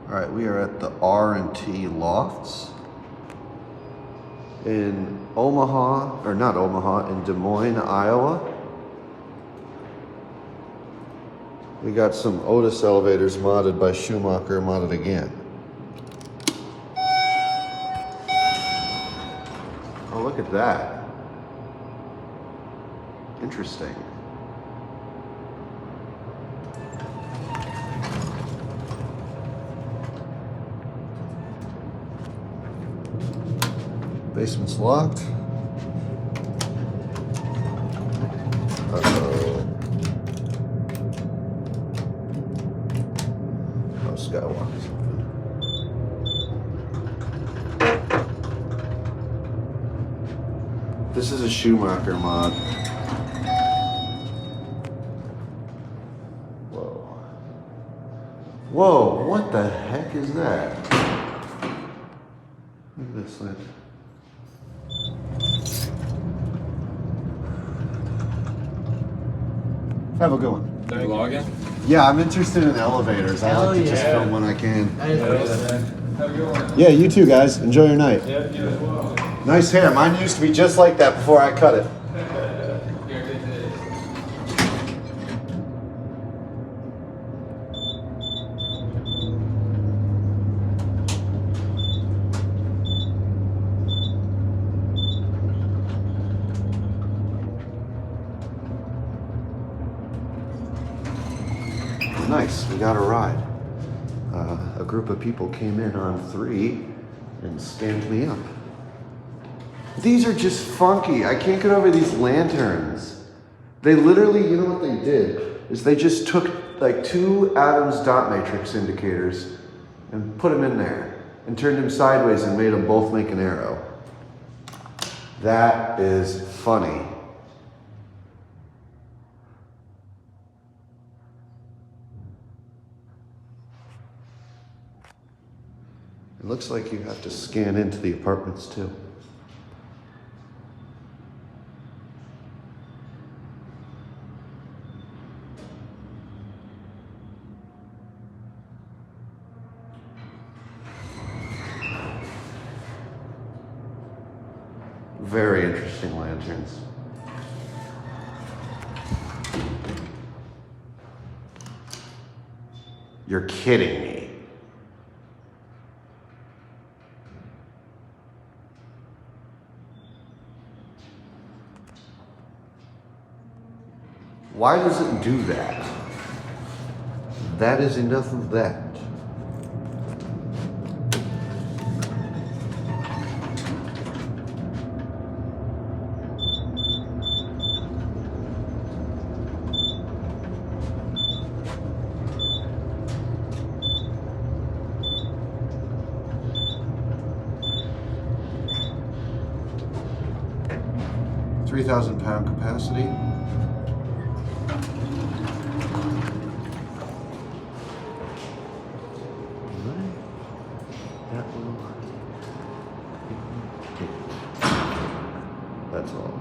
All right, we are at the R&T Lofts in Omaha, or not Omaha, in Des Moines, Iowa. We got some Otis elevators modded by Schumacher, modded again. Oh, look at that. Interesting. Basement's locked. Uh-oh. Oh, Skywalker's open. This is a Schumacher mod. Whoa. Whoa, what the heck is that? Look at this thing. Have a good one. Did you log in? Yeah, I'm interested in elevators. I like to just film when I can. Have a good one. Yeah, you too, guys. Enjoy your night. Yeah, you as well. Nice hair. Mine used to be just like that before I cut it. Nice, we got a ride. A group of people came in on 3 and scanned me up. These are just funky. I can't get over these lanterns. They literally, you know what they did? Is they just took like 2 Adams dot matrix indicators and put them in there and turned them sideways and made them both make an arrow. That is funny. It looks like you have to scan into the apartments too. Very interesting lanterns. You're kidding me. Why does it do that? That is enough of that. £3,000 capacity. That's all.